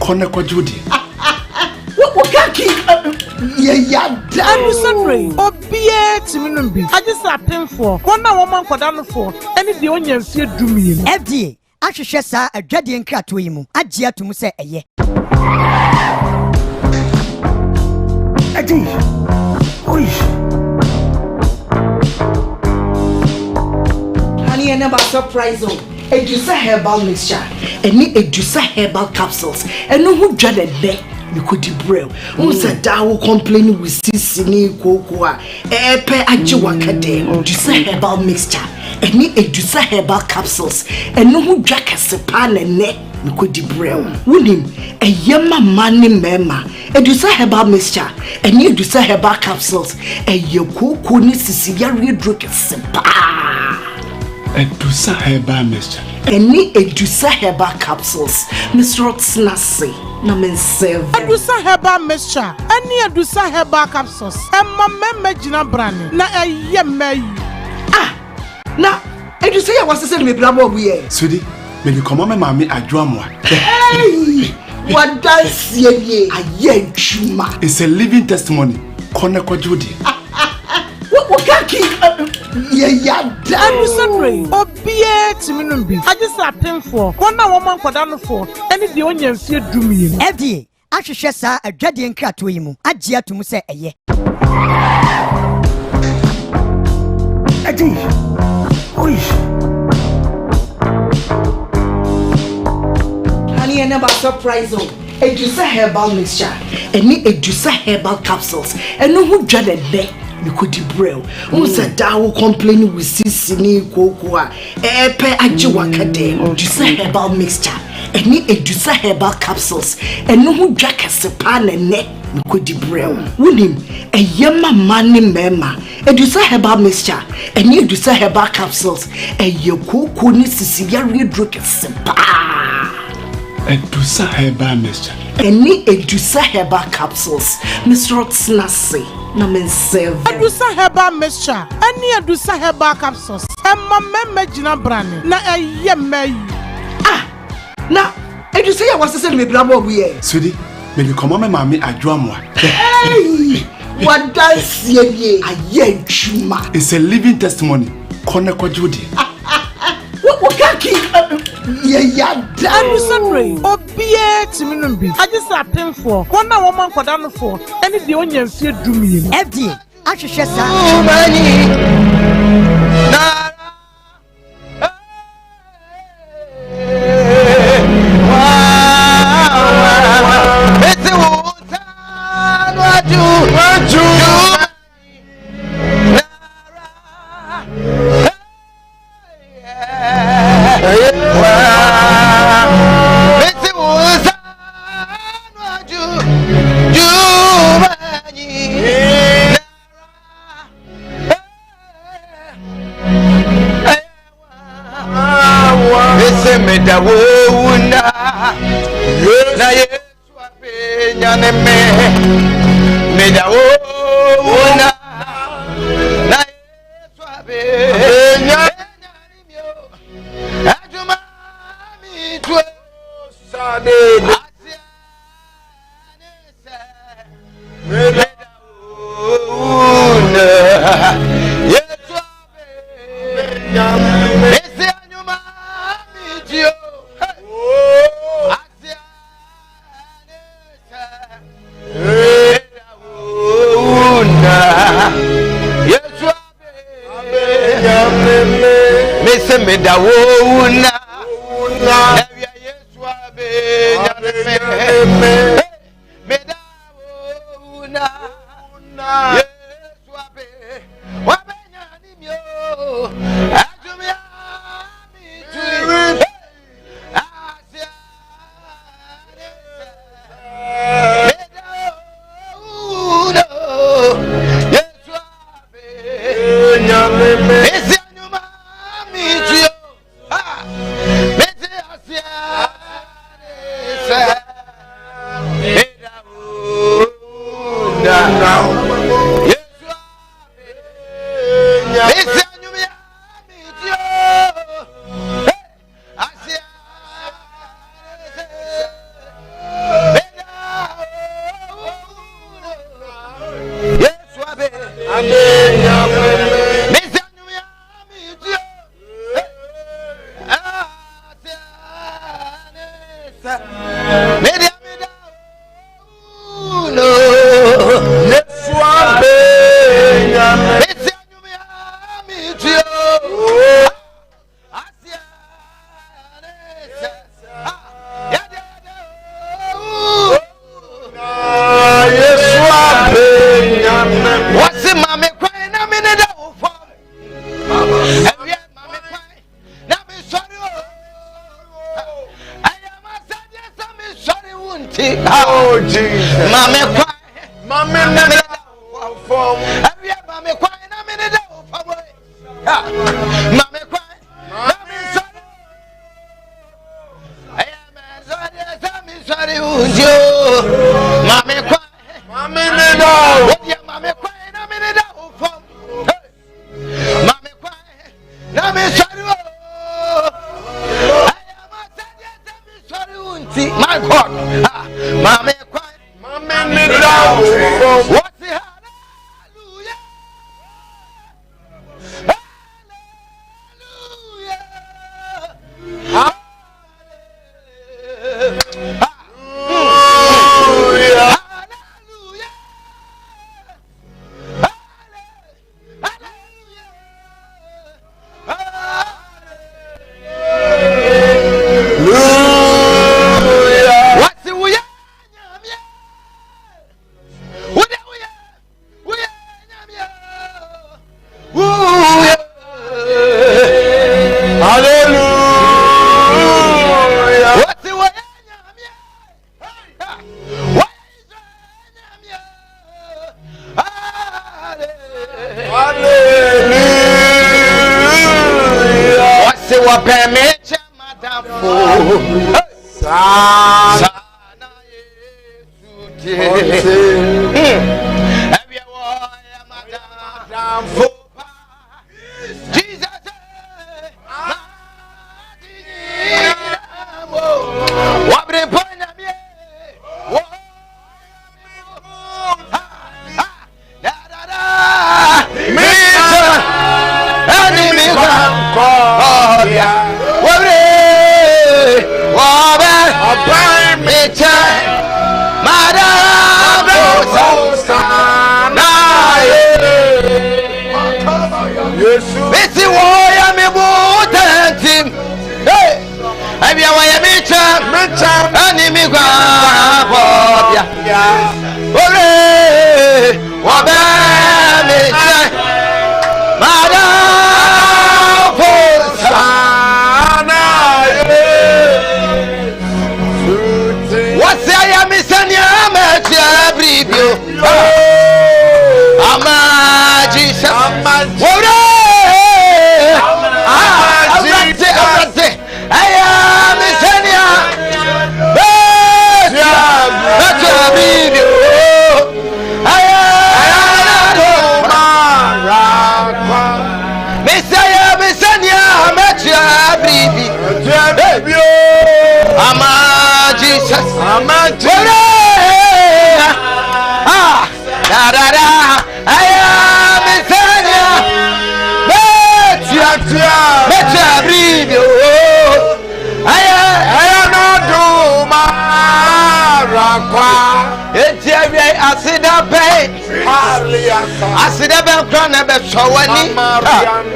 Kona kwa Judy. Wakaki ya I'm sorry. Obie Timinumbi. I just happened for one woman for down for any the onion fear do me. FDA. Ahwehwe saa adwade nkrato yi mu agye atum se eye Adi oi honey and never surprise o Edusa herbal mixture any Edusa herbal capsules eno hu dwade de me kodi brew unsa dawo complain with sisini koko a epe agye wakade Edusa herbal mixture any Edusa herbal capsules eno hu dwa kese pa ne me kodi brew wunim eyema mani mema Edusa herbal mixture any Edusa herbal capsules eye koko ni sisi yare dro kese pa Edusa herbal mixture any Edusa herbal capsules Mr. Snassi na men serve Edusa herbal mixture any Edusa herbal capsules emma memme gina brane na eye mai na Edusa ya wasese me brabo obu ye Sudi me di komo me mami adwoamoa hey what dance ye aye ntuma It's a living testimony Kona kwa Judy Wakaki ya I'm sorry. Obie Timinumbi. I just happened for one woman for down for any the onion fear do me. FDA. Ahwehwe saa adwade nkrato yi mu agye atum se eye Adi oi honey and never surprise o Edusa herbal mixture any Edusa herbal capsules eno hu dwade de me kodi brew unsa dawo complain with sisini koko a epe agye wakade Edusa herbal mixture any Edusa herbal capsules eno hu dwa kese pa ne me kodi brew wunim eyema mani mema Edusa herbal mixture any Edusa herbal capsules eye koko ni sisi yare dro kese pa Edusa herbal mixture any Edusa herbal capsules Mr. Snassi na men serve Edusa herbal mixture any Edusa herbal capsules emma memme gina brane na eye mai na Edusa ya wasese me brabo obu ye Sudi me di komo me mami adwoamoa hey what dance ye aye ntuma It's a living testimony Kona kwa Judy Wakaki ya I'm sorry. Obie Timinumbi. I just happened for one woman for down for any the onion fear do me. FDA. Ahwehwe saa media no neswa be it's me tio asia neswa be what's mama crying na me da for every mama crying na me sorry I am a sad me sorry won't oh Jesus mama crying mama na me for every mama crying na me da for mama crying na me sorry I am a sad me sorry won't mama crying mama na da mama crying na me da for mama crying na me sorry I am a sad me sorry won't my God mama crying mama na da what's it hallelujah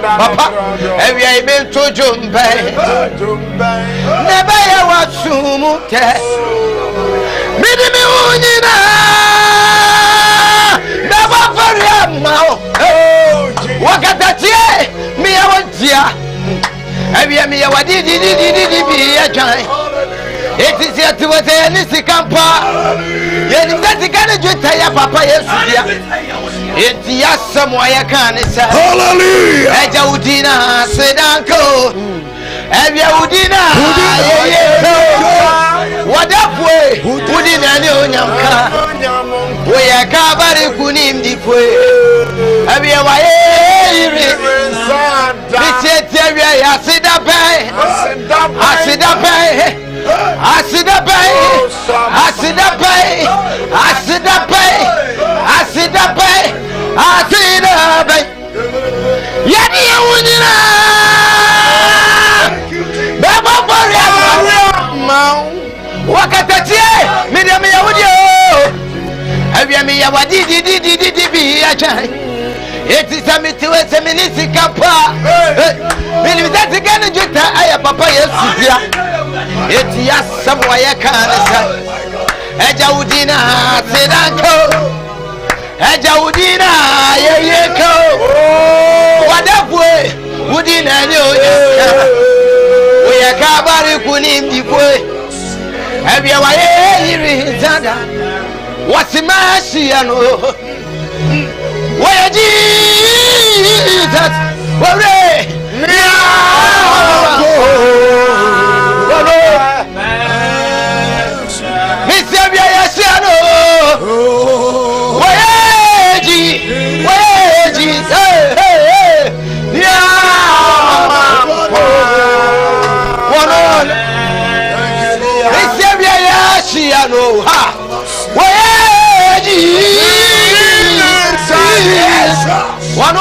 Papa, every I been to Jumbe, never I was Sumuke, Midimuna, never for him now. What at that year? Me, I want ya. Every me, I did be a giant. It is yet to what any campa. Yet that can you tell Papa, yes, it's yes, somewhere I can say. Hallelujah. Ejaudina, said Uncle. Ejaudina, what up way? Put in a new Yamka. We are covering Kunim deep way. Have you ever? I sit up, I sit up, I sit up, I sit up, I sit up, I sit up, I sit up. Yet you wouldn't what Wakatatie, Medium Yawudio. Have you me a wadi be a giant? It is a mitiway seminisi kapa. Military again, Jutta, I have papa, yes, it's yes, somewhere I can't. Ejaudina, Sedanko. Ejaudina, Yeko. What up way? Woodina, we are Kabari Kunim Dipwe. Have you ever Zanda? What's the Marciano? Where Jesus? Where? Miss Yaciano. Where Jesus? Yaciano. Ha! Where Jesus? One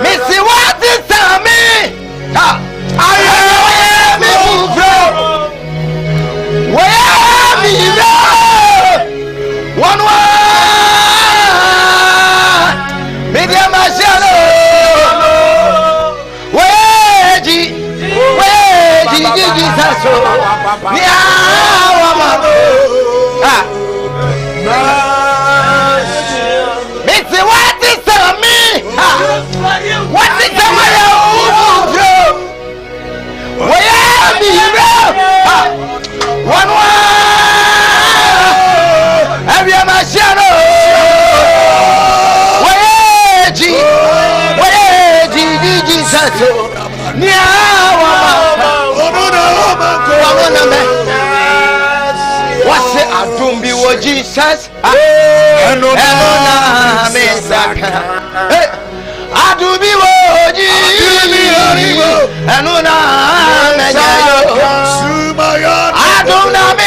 Missy, what is me? I am one Media Marciano. Where Jesus? Missy, what is me? What is the matter? Where be you? One have you ever shadow? Where Jesus? What's it? I don't be what Jesus. I do be what Jesus. I don't know me.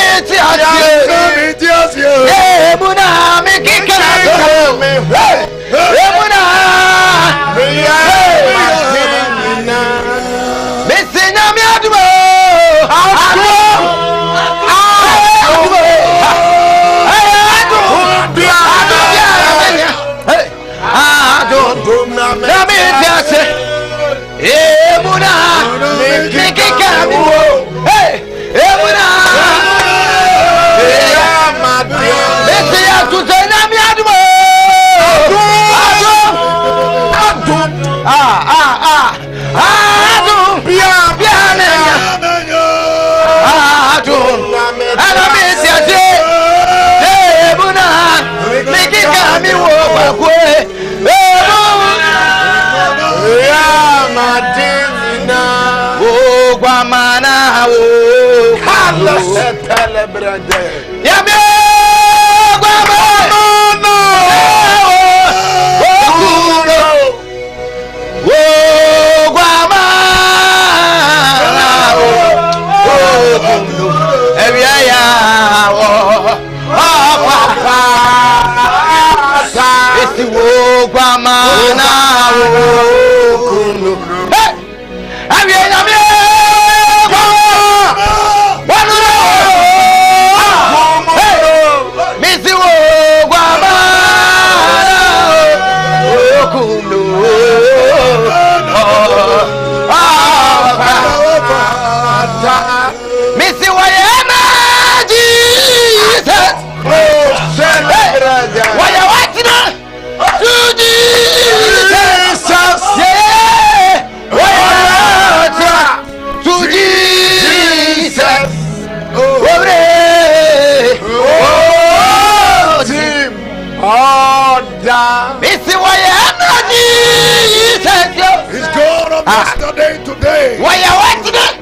Today. Why you want today?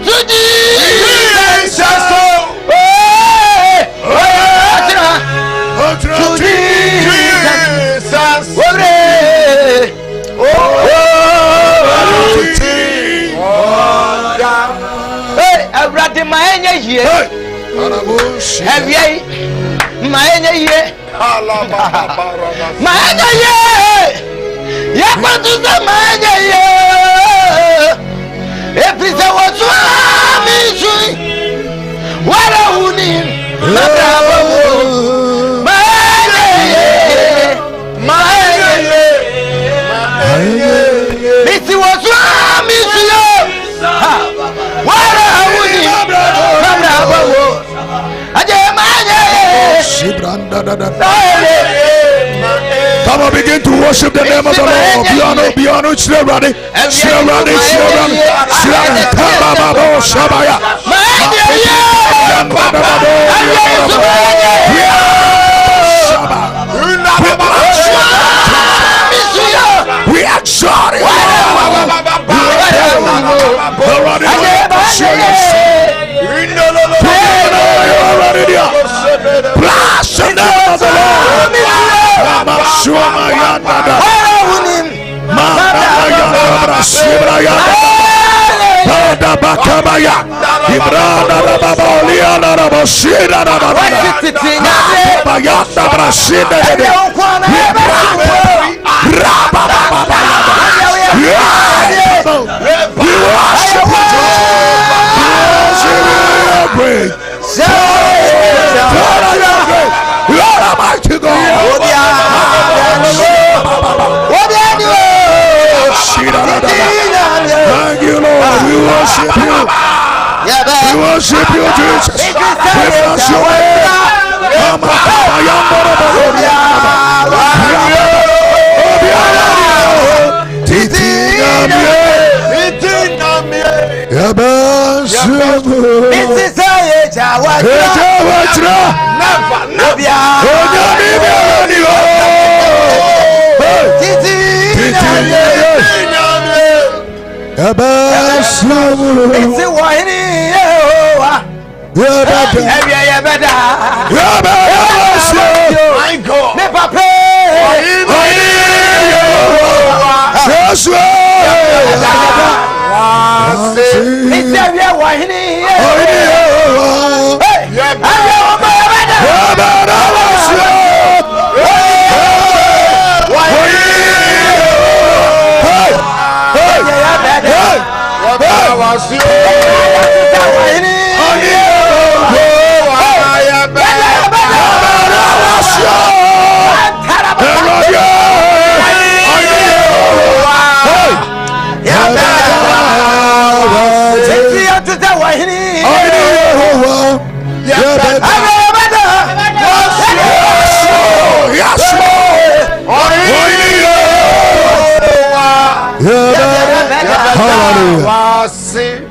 To Jesus. To Jesus. Hey, everybody, my here. Have you? My here. My here. Yeah, but to the man here. Come on, begin to worship the name of the Lord. Piano, still running. We are sorry. Bless the name of the Lord. Thank you, Lord. We worship you. We worship you, Jesus. We bless your name.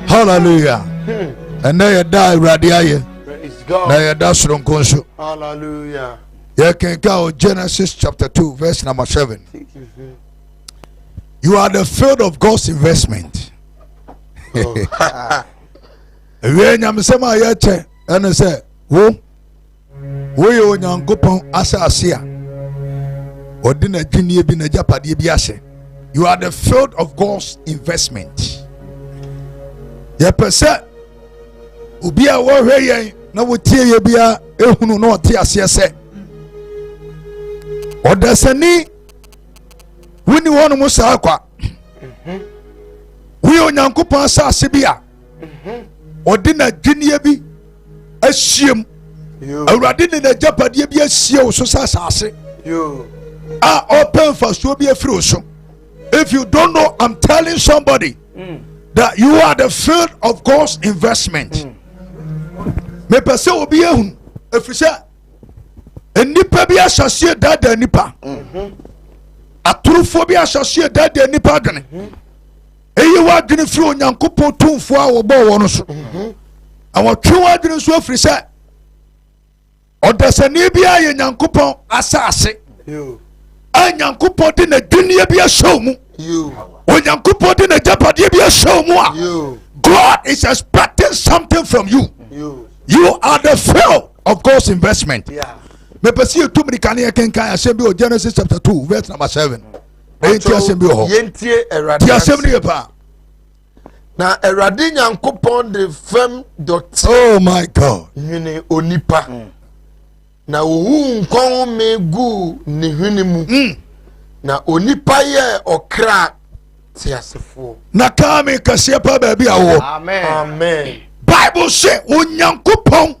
Hallelujah. And now you die radia. Now you die sronkonso. Hallelujah. You can go Genesis chapter 2 verse number 7. You are the field of God's investment. When you say my yache and say wo you nyankopon asasia odina ginie bi na japade bi ase. You are the field of God's investment. Ya pese obi a wo hwe yen na wo tie ye bia ehunu na ote ase se odasani woni wono mo sa akwa wi onyankopon asase bia odina ginie bi asiem awurade ne na japade bi asie wo so asase a open for so bi afiri so. If you don't know, I'm telling somebody that you are the field of God's investment. Me pese obi ehun efrise enipa bi asase dada nipa aturufo bi asase dada nipa dene eyi wa dene firi onyankopon tumfo a wo bo wo no so awon twa dene so efrise odasani bi aye nyankopon asase Nyankopon de na dunia bi ashow mu Onyankopon de na japade bi ashow mu a God is expecting something from you. You are the field of God's investment. Me pesi tu mi kan ye kenkan asem bi Genesis chapter 2 verse number 7. Enti asem bi ho. Yentie Erade. Ti asem ni pa. Na Erade Nyankopon de fem dot. Oh my God. Hwene onipa. Na ohu nkon megu ne hwene mu na onipa ye okra tiasefo na kame kase pa ba bi awo. Amen. Bible say onyankopon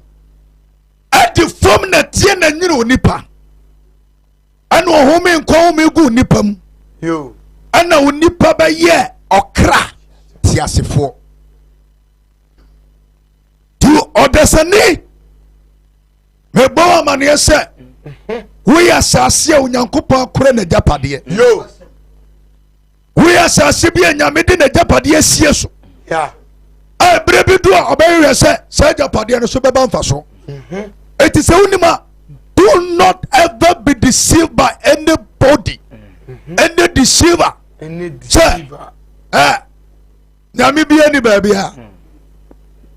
adi fom na tie na nyire onipa ana ohome nkon megu onipa mu ana onipa ba ye okra tiasefo. ɔdasani mebɔ amaneɛ sɛ woyɛ asase a onyankopɔn akora n'agyapadeɛ Yo. woyɛ asase bi a nyame de n'agyapadeɛ asie so Yeah. a berɛ bi do a ɔbɛyɛ sɛ saa agyapadeɛ no so bɛba mfa so ɛti sɛ wonim a do not ever be deceived by anybody any deceiver Any sɛ deceiver. nyame bia ni baabi a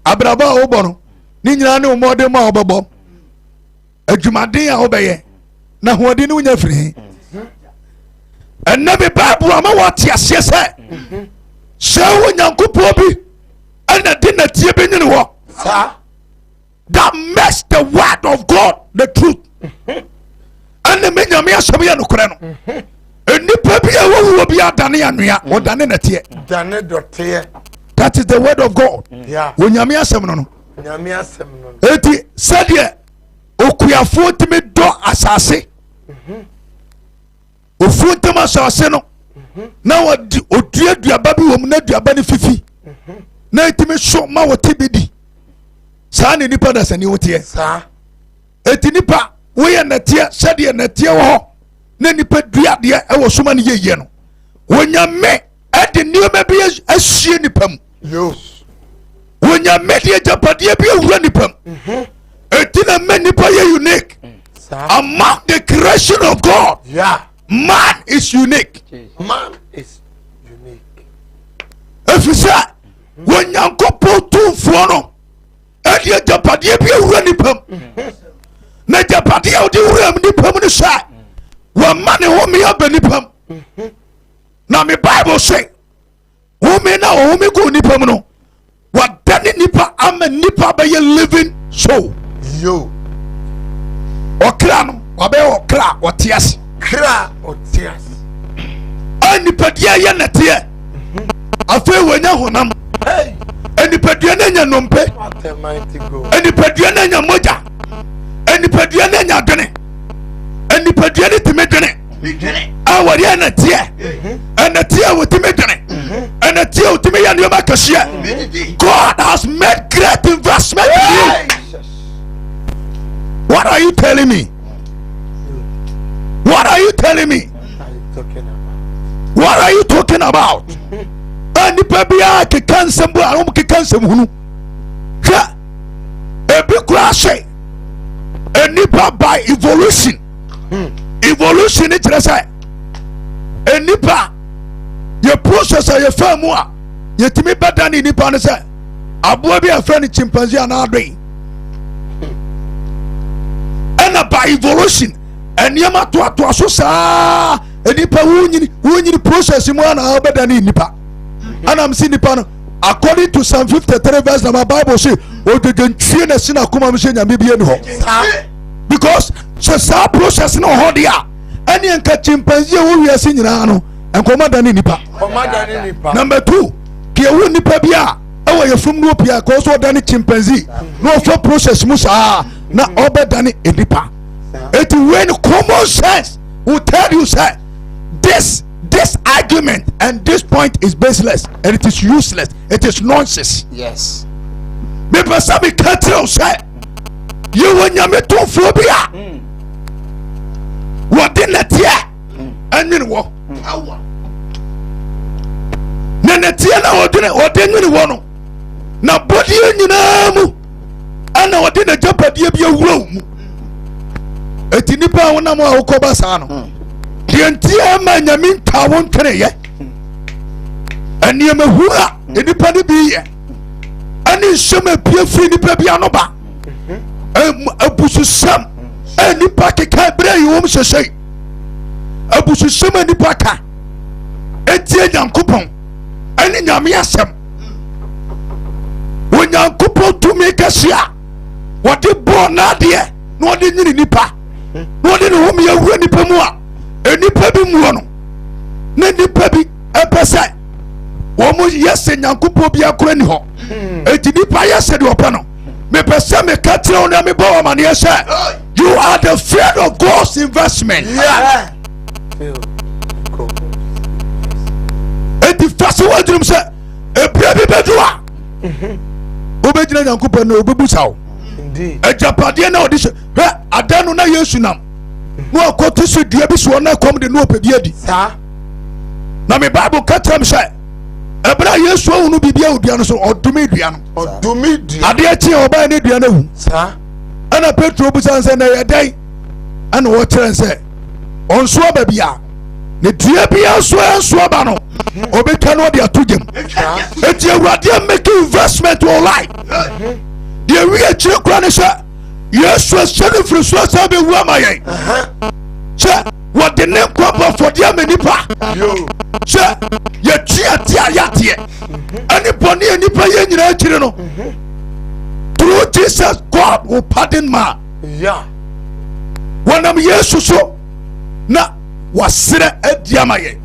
abraba a wobɔ no ne nyinaa ne mmɔden ma a wobɛbɔ adwumaden a wobɛyɛ na hoɔden ne wonya firi he ɛnɛ me bible ama wɔte aseɛ sɛ sɛ wo nyankopɔn bi ɛna de natie bi nyene hɔ Sir. that makes the word of God the truth ɛne me nyame asɛm yɛ nokorɛ no nnipa bi a wɔwuwɔ bi adane anwea wɔdane nateɛ Dane dote. that is the word of God Yeah. wɔ nyame asɛm no no Nyame asem no. eti sɛdeɛ okuafoɔ tumi dɔ asase ofuo ntam asase no na wɔde odua duaba bi wɔ mu na duaba no fifi na etimi so ma wɔte bi di saa ne nipa da sani woteɛ Sir. eti nipa woyɛ nɛteɛ sɛdeɛ nɛteɛ wɔ hɔ na nipa dua adeɛ ɛwɔ soma no yɛyɛ no wɔnyame ɛde nneɛma bi ahyie nipa mu Yo. wɔnyame de agyapadeɛ bi awura nipa mu eti na mɛ nipa yɛ unique Sir. among the creation of God Yeah. man is unique Man is unique. ɛfiri sɛ wɔnyankopɔn tumfoɔ no ɛde agyapadeɛ bi awura nipa mu na agyapadeɛ a wode wura mu nipa mu no sɛ wɔma ne home aba nipa mu na me bible sɛ home na ɔhome gu nipa mu no wɔdane nipa ama nipa bɛyɛ living soul Yo. ɔkra no wɔbɛyɛ ɔkra a ɔte ase Kra otias. a nipadeɛ yɛ nɛteɛ afei wɔanya honam Hey. nipadua no anya nnompe What a mighty God. nipadua no anya mogya nipadua no anya dwene nipadua no tumi dwene a wɔde ɛnɛteɛ ɛnɛteɛ a wɔtumi dwene ɛnɛteɛ a wɔtumi yɛ nneɛma kɛseɛ God has made great investment in you. What are you telling me? What are you telling me? What are you talking about? What are you talking about? Nipa biara keka nsɛm bu a wɔn keka nsɛm hunu hwɛ ebi kura ahyɛ nipa by evolution evolution ni kyerɛ sɛ nipa yɛ process a yɛ fa mu a yɛtumi bɛda ne nipa no sɛ aboa bi a fɛ no chimpanzee anaa adoe ɛna by evolution nneɛma toatoa so saa nipa wonyini process mu ana wobɛda ne nipa anam si nipa no according to Psalm 53 verse number Bible say odwodwontwie na si na koma mu sɛ nyame bie ni hɔ because sɛ saa process no hɔ de a ɛne nka chimpanzee a wɔwiase nyinaa no nkɔma da ne nipa Commander Nipa. number 2 kɛwu nipa bi a ɛwɔ yɛfum no opia kɔ so ɔda ne chimpanzee na ɔfa process mu saa na ɔbɛda ne nipa it when common sense will tell you say this argument and this point is baseless and it is useless, it is nonsense. Yes. Me pesa me katro say you when you me to phobia what in the tear and you know na na tear na what in you know na body you know ana what in the jeopardy be a room eti nipa wona mo a wokoba saa no de ntia ma nyame nka wo ntwene ye aniema hura nipa ne bi ye ani nsɛm apie firi nipa bi ano ba abususɛm nipa keka berɛ yi wɔm hyɛhyɛ abususɛm nipa ka etie nyankopɔn ɛne nyame asɛm wɔ nyankopɔn tumi kɛse a wɔde bɔɔ n'adeɛ na wɔde nyini nipa na wɔde ne home yɛwura nipa mu a nipa bi muɔ no na nipa bi ɛpɛ sɛ wɔn yɛ sɛ nyankopɔn bi akora ni hɔ eti nipa yɛ sɛ deɛ ɔpɛ no mepɛ sɛ meka kyerɛ wo na mebɔ wɔ amaneɛ sɛ you are the fear of God's investment. Yeah. eti fa se wɔadwenem sɛ ebia bi bɛdu a wobɛgyina nyankopɔn na obebusa wo Ejapade na audition. He adanu na Yesu nam. No akoto so dua bi so na kom de no opebi adi. Na me Bible ka tram say ebra Yesu ohunu bibia odua no so odumi dua no. Odumi dua. Ade achi oba ne dua na hu. Ana Petro bu san say na yedai. Ana wo kire say onso aba bia. Ne dua bia so enso aba no. Obeka no de atugem. Eti Awurade make investment in life. The we a chire kura ne say Yesu asene firi so asa be wu amaye. Che what the name crop for the nipa. Che ye tia yate. Ani boni nipa ye nyina chire no. Through Jesus God will pardon man. Yeah. When am Yesu so na wasere adiamaye.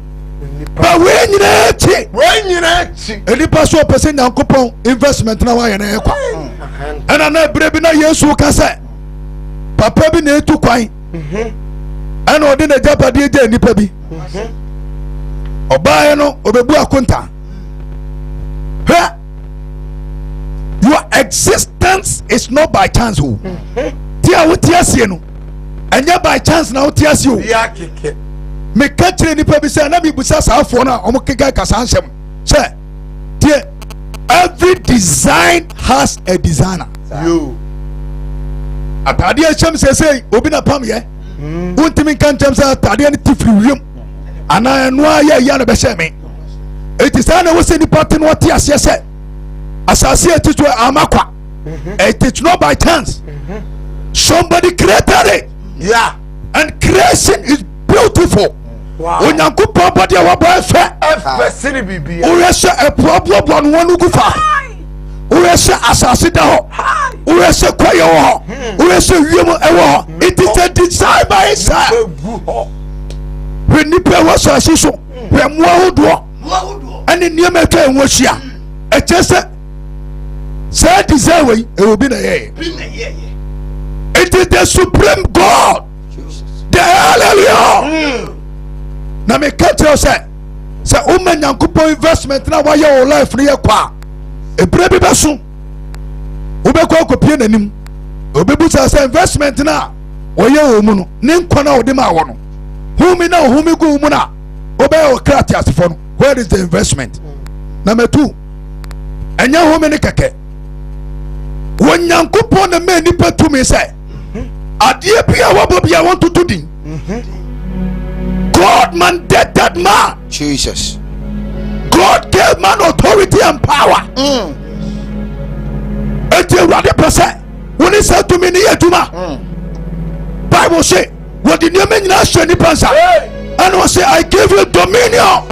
Ba we nyina chi. Enipa so person Nyankopon investment na wa ye na ekwa. Ena na brebi na Yesu ka say papa bi na etu kwan. Ena odi na japade eje enipa bi. Oba no obebu akonta. Your existence is not by chance. Tia wotiasie no. Anya by chance na wotiasie o. Ya keke. Me kachire nipa bi say na bi busa saafo na omo keka kasa nsem. Say tie every design has a designer. Yo. Atade achem say obi na pam ye. Untimi kan chem say atade ni tifri wiem. Ana eno aye ya na be hye me. It is na wo say nipa te no tie ase say asase etitu amakwa. It is not by chance. Somebody created it. Yeah. And creation is beautiful. Wow. Onyankopon body wa boy fe. Sini bibi. We say a problem on one gufa. We say asase da ho. We say kwaye ho. We say wiem e ho. It is a design by itself. When nipa wa so asiso, we mo ahodo. Ani niam etwa enwo hia. E chese say design we e obi na ye. It is the supreme God. The hallelujah. Na me catch you say o man Nyankopon investment na wa ye o life ne ye kwa. Ebre bi beso. Wo be kwa kopie nanim. Obebu say investment na wo ye o mu no. Ne nkwa na wo de ma wo no. Humi na humi go mu na. Wo be o krati asefo no. Where is the investment? Number 2. Enya humi ne keke. Wo Nyankopon na me nipa to me say adie bia wabo bia want to do din. God mandated man. Jesus. God gave man authority and power. Eti Awurade pese when he said to me ni aduma. Bible say what the name nyina hye ni pansa. And I say I give you dominion.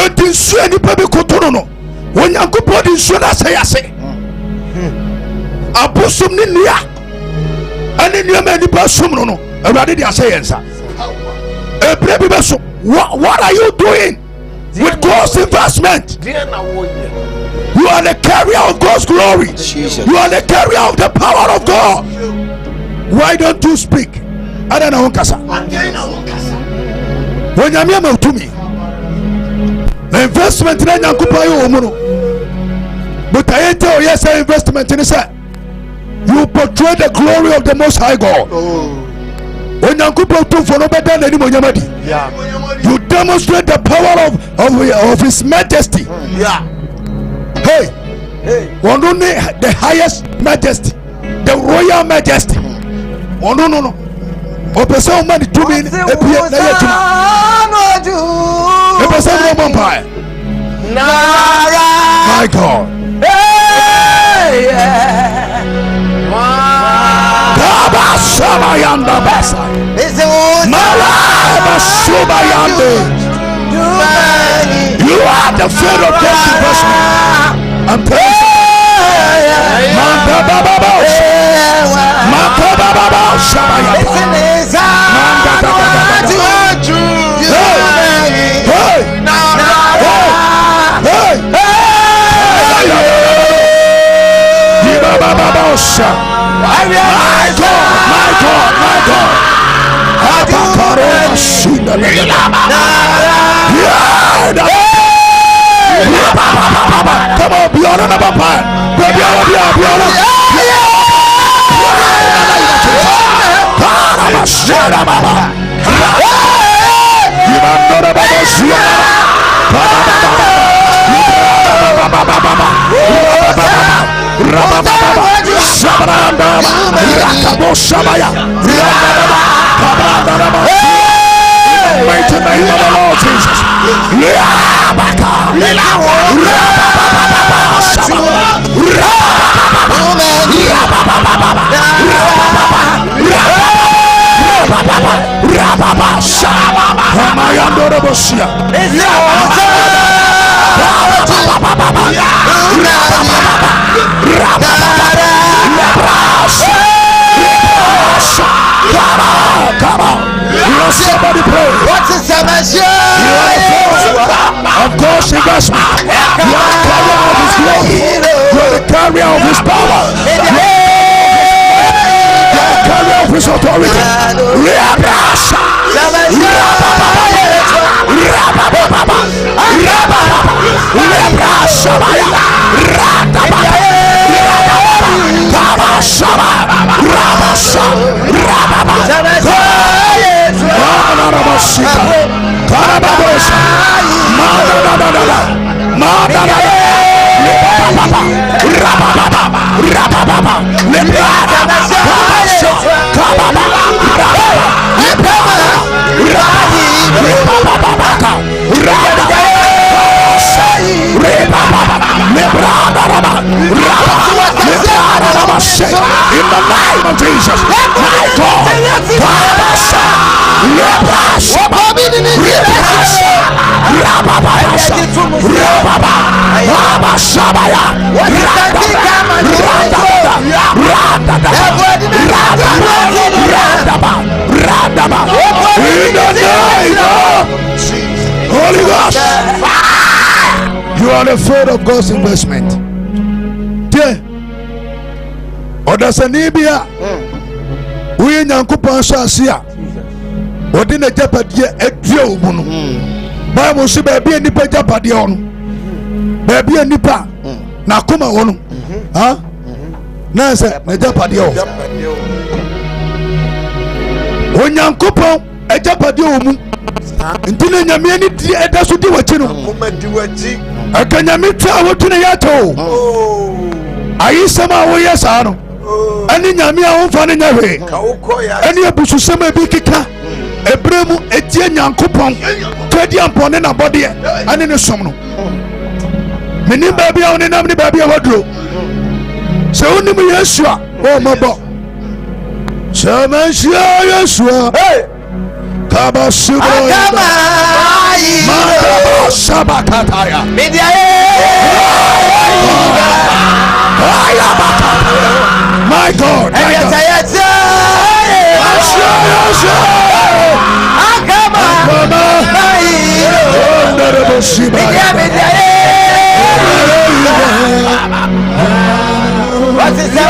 Eti nsu ni pa bi kotono no. Wo Nyankopon di nsu na say ase. Abusum ni nua ani nua ma ni pa sum no Awurade di ase yensa ebre bi beso what are you doing with God's investment? You are the carrier of God's glory. Jesus. You are the carrier of the power of God. Why don't you speak? I don't know kasa when you am to me the investment na Nyankopon yo mu no but I tell you yes investment ni say you portray the glory of the Most High God. When you demonstrate the power of His Majesty. Hey, only the highest Majesty, the Royal Majesty. Oh no. O person man to me my God. Shabayanda Basa Malaba Shubayande. You are the fear of God's investment. I'm telling you. Manda Baba Manda Baba Shabayanda Manda Baba My God. Come on, be on another part. Mighty name of the Lord Jesus. Come on. Somebody pray. What is the measure? Of God's investment. You are the carrier of His glory. You are the carrier of His power. You are the carrier of His authority. In the name of Jesus, my God, Holy Ghost, you are afraid of God's investment. Yeah. Odasani bia we nyankopon so ase a odi na japade adua omu no Bible so ba bia nipa japade ono ba bia nipa na koma wono ha na se na japade o onyankopon ajapade omu ntina nyame ni di eda so di wachi no koma di wachi akanyame twa wotune yato ayi sama wo yesa no ani nyame a wonfa ne nyawe ani abusu sama bi kika ebremu etie nyankopon twedi ampone na bode ani ne som no meni baabi a woni nam ne baabi a waduro se onim Yesu a o mabo se mansia Yesu a kaba subo ma sabakataya media my God, my God. What is the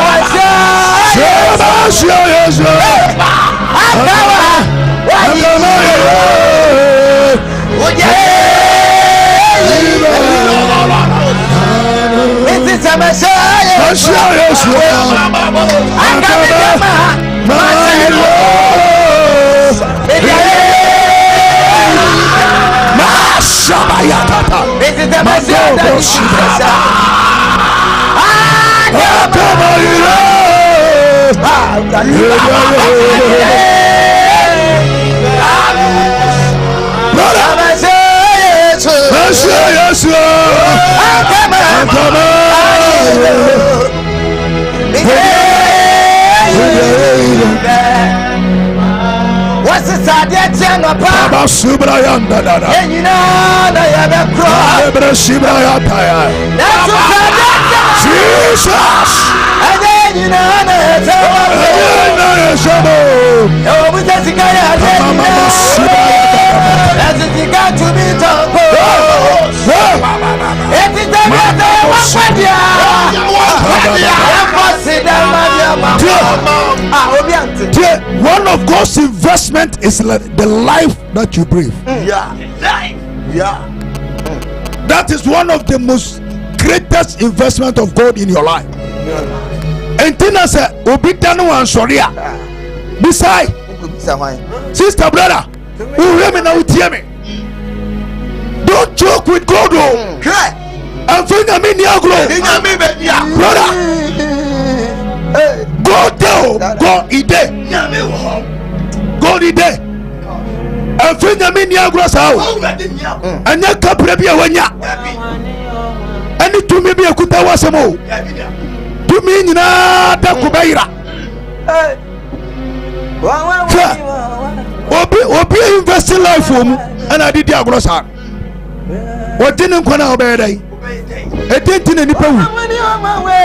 what's the Sadia Channel? Papa Subrayanda, and you know, I have a cross. Jesus, and then you know, one of God's investment is the life that you breathe. Yeah. That is one of the most greatest investment of God in your life. Entina say obi dano ansoria. Beside sister brother, who hear me now hear me. Don't joke with God. And find a mini agro. Brother. Go down. Go ide. Go ide. And find a mini agro sao. And ya kapre bia wanya. And to me be a kuta wasamo. To me nyina da kubaira. Obi invest in life for me. And I did the agro sa. What didn't come out bad?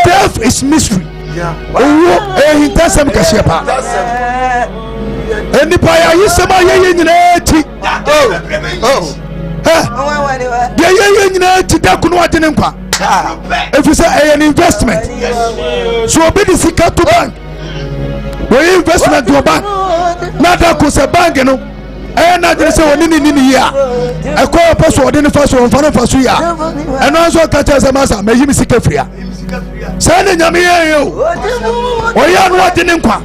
Death is mystery. He does some cashipa. And the pie is some if you say an investment, so be the secret to bank. We investment to a bank. Not that was a bank, you know. And I just say, in here, I call a person in the first one for the year. And also catch as a master, may you be sick of free. Send in your meal. Or you are not in Inqua.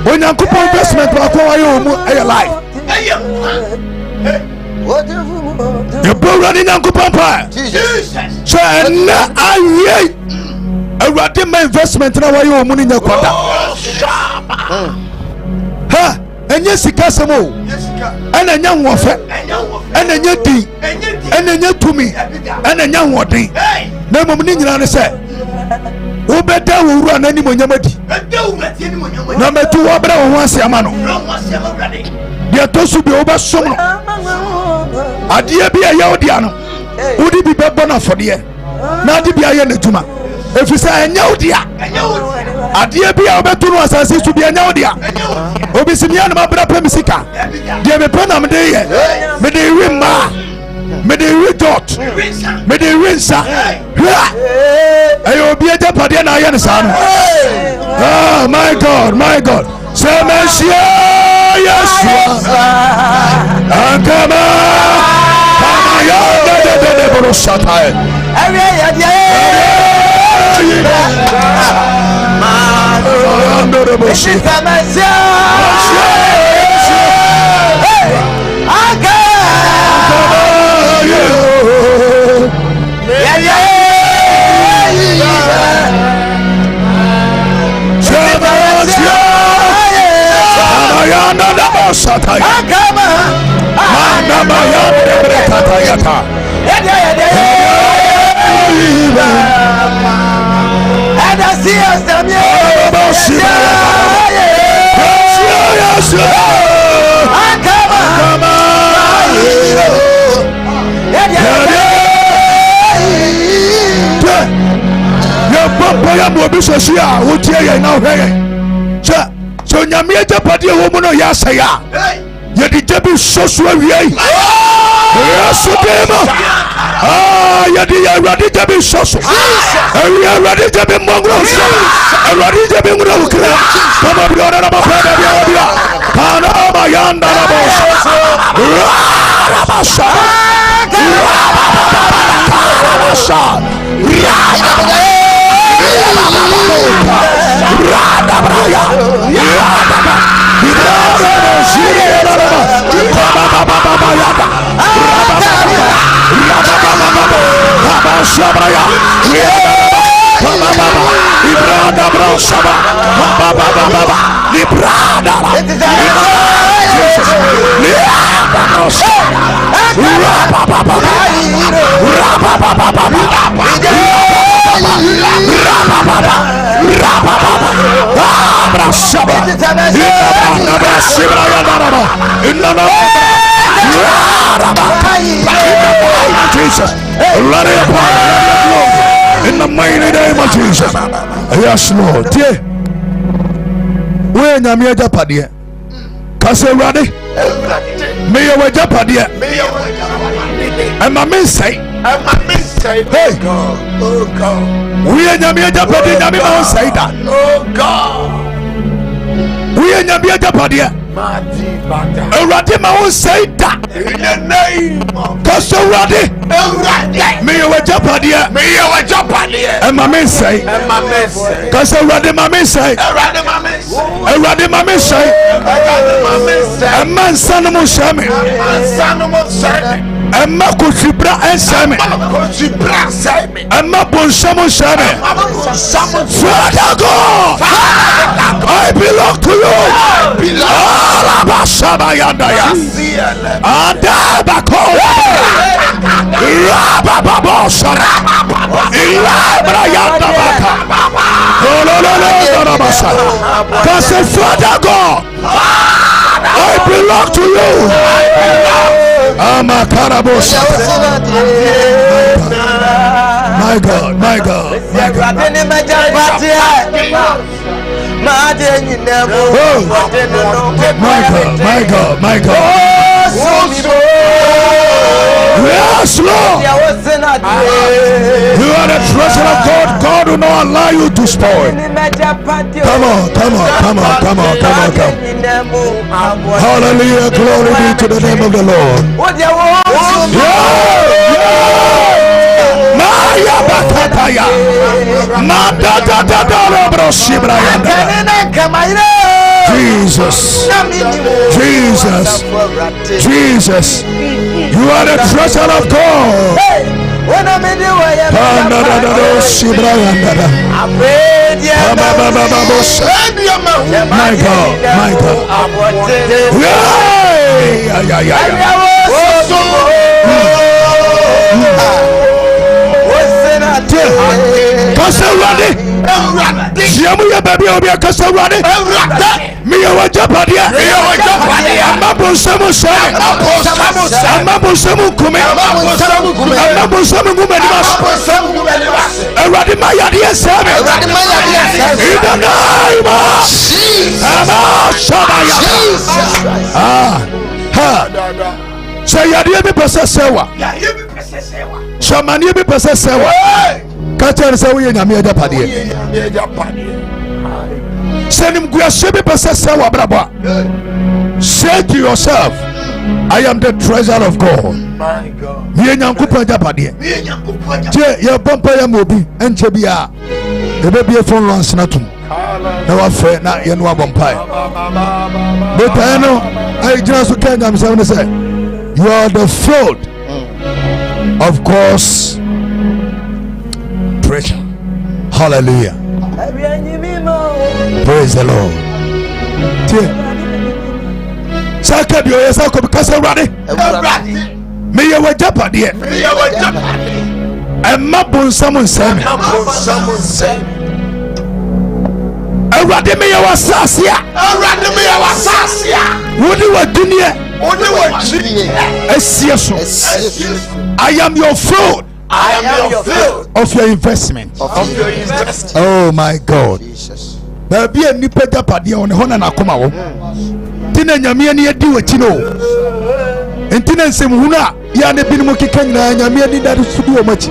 When you could investment to acquire your life. You brought running Uncle Papa. So, I got my investment in our money in your quarter. Ha! And yes, he cast them all. And a young warfare, and a young tea, and a young to me, and a young water. No more Ninja said, who better will run any more Yamati? Number 2, Abra once Yamano. They are told to be over summer. A dear be a Yaudiano. Would it be better for the air? Not to be a Yanatuma. If you say a Yaudia, a dear be a better as I see to be a Yaudia. Obisimian Mabra Premisika. They have a penam day. May they ring ma. May they redot. May they rinsa. I will be a Japadian Iron son. Oh my God, my God. Semesia, yes. And come so Yamia Japadi woman or Yasaya. Yet the Jabi so swear. Yes, yet the Radi Jabi so. And we are ready to be mongrels. And ready to be mongrels. Come up, you're not a brother. Panama Yanda Jesus, in the mighty name of Jesus. Yes, Lord. Where Namia Japadia? Castle Radi? May you Japadia? And my men say, hey, oh God, we are Namia Japadia, Namia say that. Oh God, we are Namia Japadia. Awurade ma wo nsɛe da. Kɔsɛ Awurade meyɛ w'agyapadeɛ ɛma me nsɛe. Kɔsɛ Awurade ma me nsɛe. Awurade ma me nsɛe. Ɛma nsa no mu nsɛe me. Ɛma kotwibra ɛnsɛe me. Ɛma bonsam nsɛe me. Father God, I belong to you. Alabasabayandaya Adabako Rabababosara Ilabrayandabaka Ololololorabasa. Because Father God, I belong to you. Amakarabosha. My God, my God, my God. Oh, my God, my God, my God. Yes, Lord. You are the treasure of God. God will not allow you to spoil. Come on, come on, come on, come on, come on, come. Hallelujah, glory be to the name of the Lord. Maya bakataya, madadadadala brosibrayanda. Jesus, Jesus, Jesus, you are the treasure of God. My God, my God. Kasawade, Jamu ya baby obia kasawade. Me wa japadia. Amabo samu samu. Amabo samu kume. Amabo samu kume dimas. Eradi maya dia samu. In the name of Jesus. Say yadi be pesa sewa. Shamani be pesa sewa. Kacha say we nyame agapade. Senim guase be pesa sewa brabo. Say to yourself, I am the treasure of God. My God. Me nyankopon agapade. Je ye bompa ya mobi enche bia. E be bia phone lance na tum. Na wa fe na ye no abompa. Be pa no I just so can am say you are the fruit of God's treasure. Hallelujah. Praise the Lord. Sakabio yesako because ready. Me ye wajapa de. Emma bonsam nsem. Awurade me ye wasasia. Awurade me ye wasasia. Wodi wa dunia. Wodi wa dunia. Esieso. I am your fruit. I am your fruit of your investment. Of your investment. Oh my God. Jesus. Na bia nipa japade on ho na nakoma wo. Tina nyame ani adi wachi no. Entina nsem hunu a ya na binom keka nyina nyame ani da sudu o machi.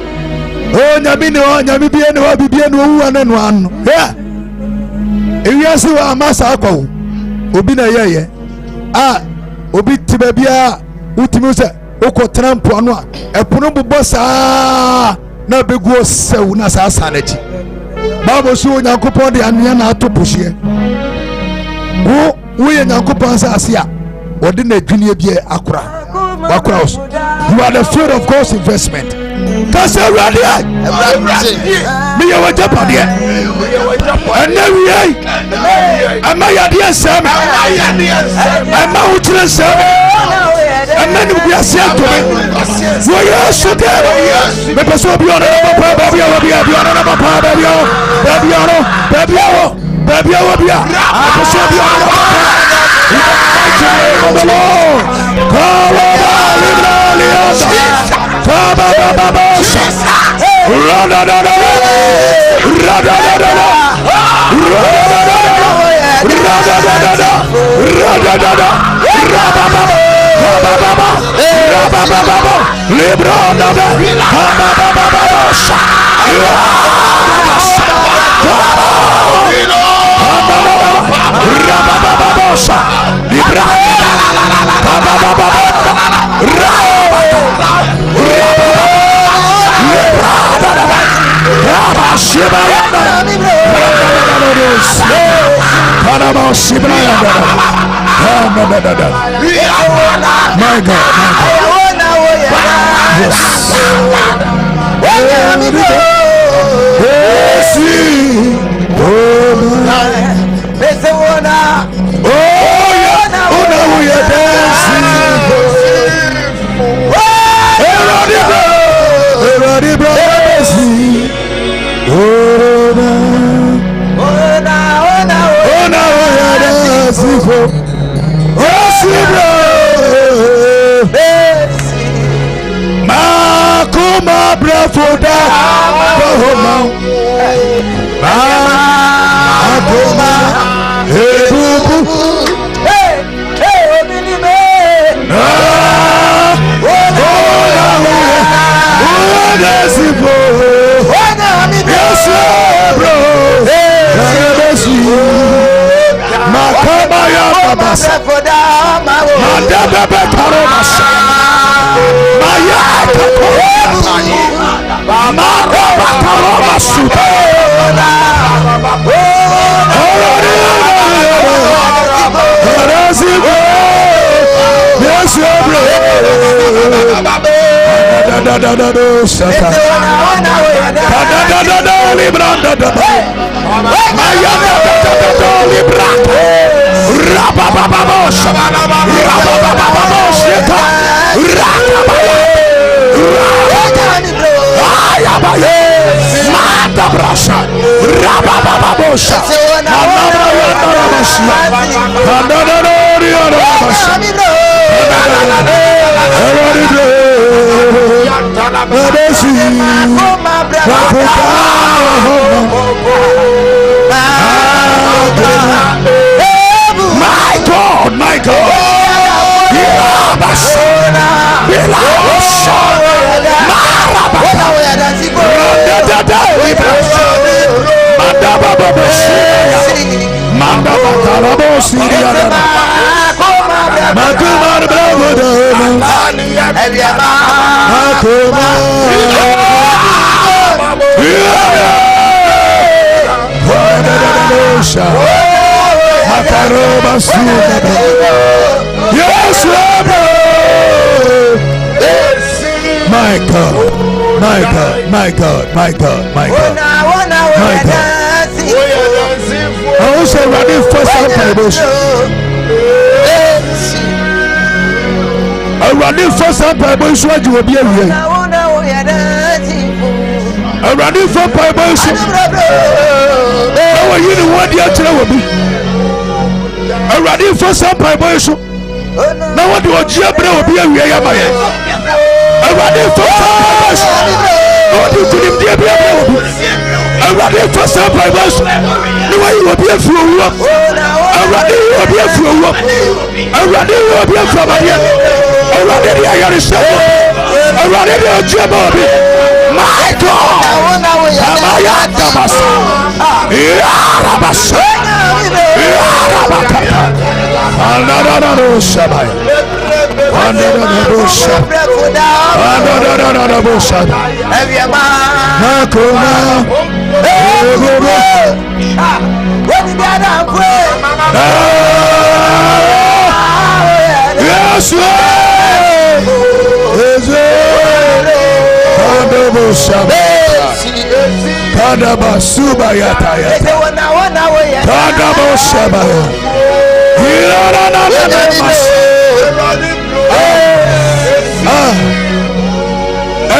Oh nyame ne o nyame bia ne o bibia ne o wu ananu anu. Yeah. Ewiase wa amasa akwa obi na yeye. Ah obi tiba bia utimi se oko trampo anu a epono bobɔ saa na beguo sew na saa sanachi babo so nyankopɔn de anua na ato bohye wo ye nyankopɔn sa ase a wode na adwunie bia akora wakora us. You are the fruit of God's investment. That's a ready. Me ya wajapade ena wiye ama ya de sam ama utre sam ama ni bia se atome wo yesu de me peso bi ona na papa bi ona na papa bi ona bia peso bi ona na papa Libra My God. Makuma brafoda Bahoma Makuma Ebubu My God. Yes, my God, my God, my God, my God, my God, my God. I also ready for some celebration. I ready for some celebration. What you will be here? I ready for celebration. How are you? The one you will be. I ready for some celebration. Now what do you will be here? I ready for celebration. What do you do? I ready for celebration. The way you will be a fool. I ready to be a fool. I ready to be a fool. I ready to be a fool. I ready to be a fool. My God.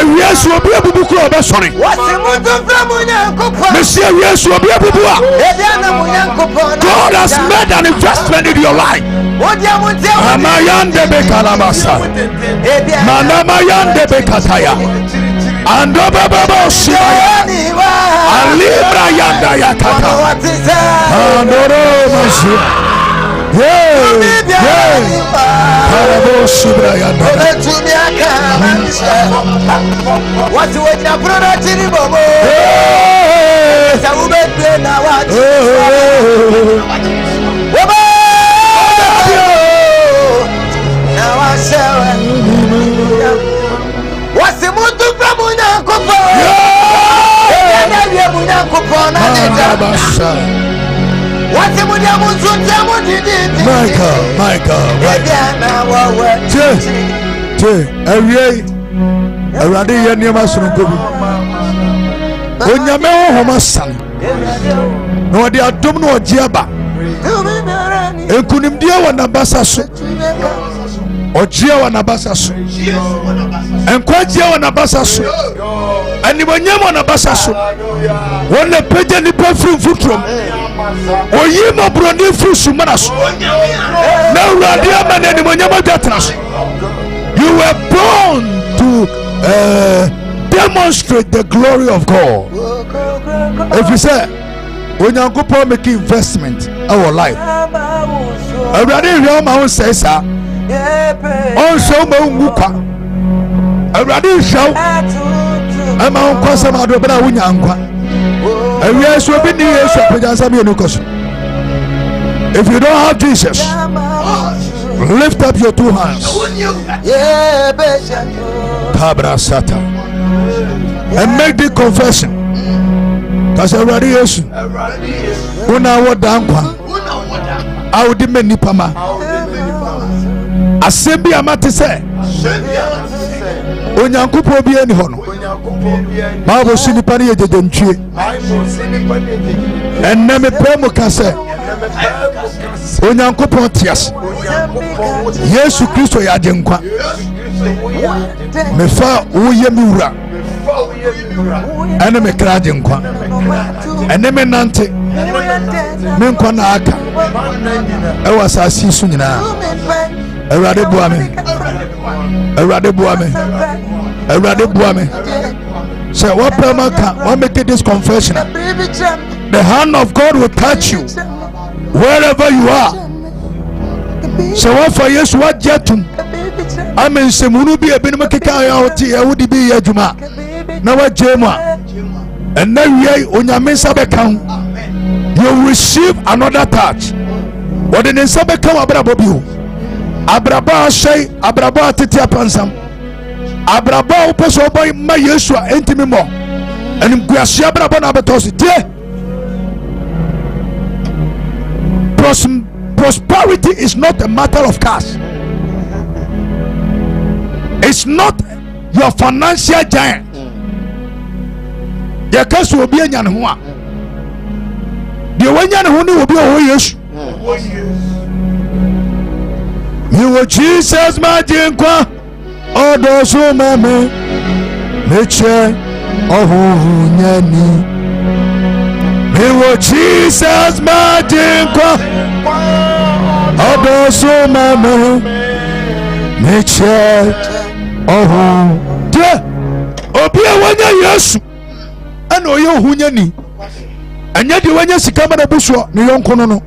Yes, will be a buku of sorry. Monsieur, yes, will be a bubua. God has made an investment in your life. Amayande bekalabasa. Manamayande bekataya. And Baba Shibaya. Alibra yanda yakata. Andoro masu. What's with your product in Bobo? Now I shall. What's the mood to Bramuna? Awurade yɛ nneɛma sononko bi onyame honhom asane na ɔde adom na ɔgye aba nkunimdie wɔ n'abasa so ɔgye wɔ n'abasa so nkwagye wɔ n'abasa so animonyam wɔ n'abasa so wɔn na pagya nipa firi mfuturom oyi mmɔborɔni firi sumana so na Awurade ama na animonyam adwa tena so. You were born to demonstrate the glory of God. If you say onyankopɔn make investment our life, Awurade hwɛ ma wo sɛ sa ɔnhwɛ ma wo ngu kwa. Awurade hwɛ wo ama wo nkwa sɛ ma do bɛna wo nya nkwa. Awia so bi ni Yesu apagyansa me no koso. If you don't have Jesus, lift up your two hands. Tabra Sata. And make the confession. Because already yes. Una wadankwa. Audi meni pama. Asembi amate se. Onyankupo bi eni hono. Bible sini pani ye dedentwie. Enne me pemo kase. Onyankopɔn tias Yesu Kristo ya agenkwa mefa woyɛ mi wura ene me kra agenkwa ene me nante me nkwa na aka ewa asase so nyina Awurade boa me Awurade boa me Awurade boa me say what maka what make this confession the hand of God will touch you wherever you are. So what for yes what jetum amen semunu bi ebinim keka ya oti e wodi bi ya djuma na wa jema and now we onyame sabeka you receive another touch what in sabeka abrabo bi abraba shay abraba tete apansam abraba opeso boy ma yesu entimi mo enim guasia abraba na betos tie. Prosperity is not a matter of cash. It's not your financial giant. Your cash will be a yan hua. The one yan who will be a yes. You were Jesus, my dear. Oh, those who mama, nature, oh, Yanni. He was Jesus, my dear. Oh, so mama, nature, oh, dear. Oh, be a one yes. I know you who yanni. And yet you when you see come at a bush, no young conono.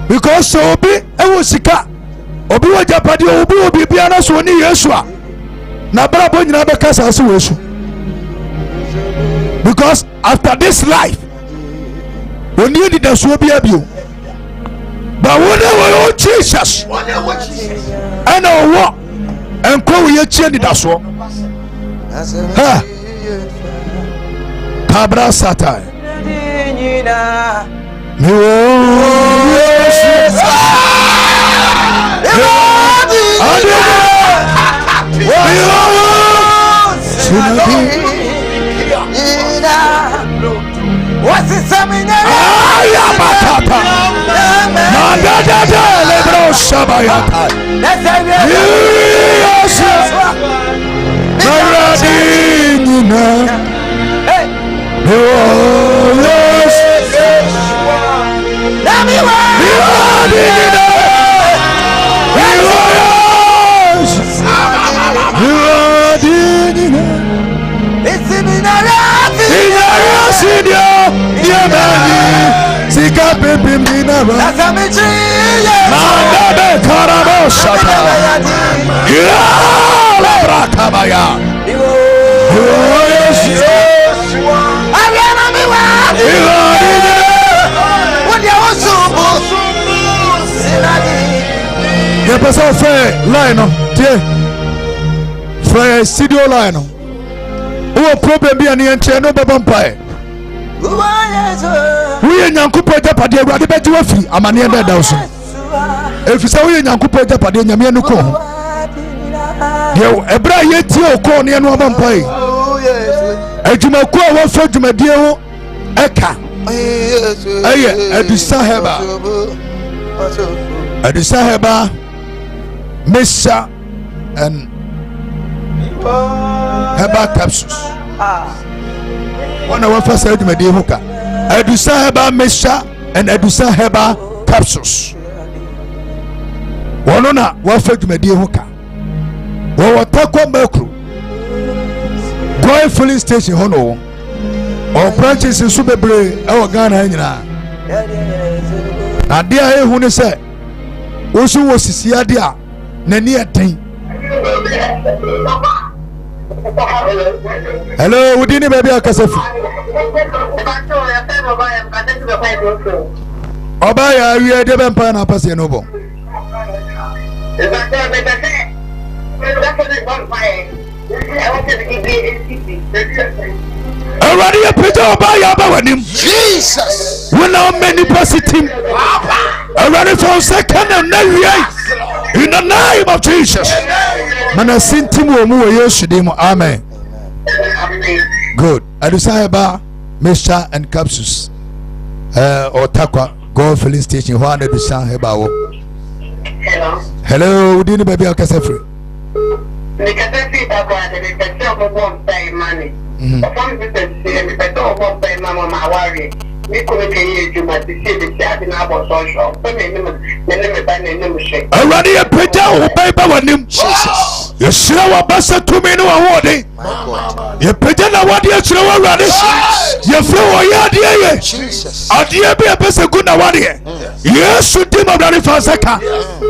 Because so be I was sika. Obi wa japadi obi biara so ni Yesua. Na brabo nyina be kasa so wesu. Because after this life, when you did the Swabia view, but whenever Jesus, I know what, and call you change that so. Tabra Sata. What's the seminary? Ayabata. Mandada lebro shabayata. Yes. Naradina. Yes. Sika pimpim dinara. Mandabe karabo shata. Ya lebra kabaya. Yes. Ariana miwa. What you want to? The person fair line on. Fair studio line on. Who problem be any entry no be vampire. woyɛ nyankopɔn agyapadeɛ awurade bɛgye wafiri amanneɛ bɛda wo so ɛfiri sɛ woyɛ nyankopɔn agyapadeɛ nyameɛ no kɔɔ ho deɛ ɛberɛ a yɛtie wo kɔɔ neɛ no ɔbɔ mpae adwumakuo a wɔfa adwumadie ho ɛka ɛyɛ adusa heba mesha and heba capsules wɔn a wɔfa saa adwumadie ho ka adusa heba mesha and adusa heba capsules wɔn na wɔfa adwumadie ho ka wɔwɔ takwa makro Goy filling station hɔ no ɔ branches nso bebree ɛwɔ Ghana nyinaa na adeɛ a ɛhu ne sɛ wosu wɔ sisi ade a n'ani ɛden. Hello, wodi ni baabi akasa fi ɔbaa yɛ awie deɛ bɛmpa na apasɛ no bɔ awurade yɛ pagya ɔbaa yɛ aba w'anim wona ɔma nnipa si tim awurade fa wo sɛ ka nam na wiai in the name of Jesus mana sintim wɔ mu wɔ Yesu din mu amen. Good. Adusa heba mixture and capsules or takwa go filling station hɔ ana adusa heba wo. Hello, wodi ni baabi akasa free awurade yɛ pagya wo bɛba w'anim yɛhyira w'abasa tumi ne w'ahoɔden yɛpagya na wade akyerɛ wo awurade yɛfrɛ wɔ yɛ adeɛ yɛ adeɛ bi ɛpɛ sɛ gu na wadeɛ Yesu dim awurade fa sɛ ka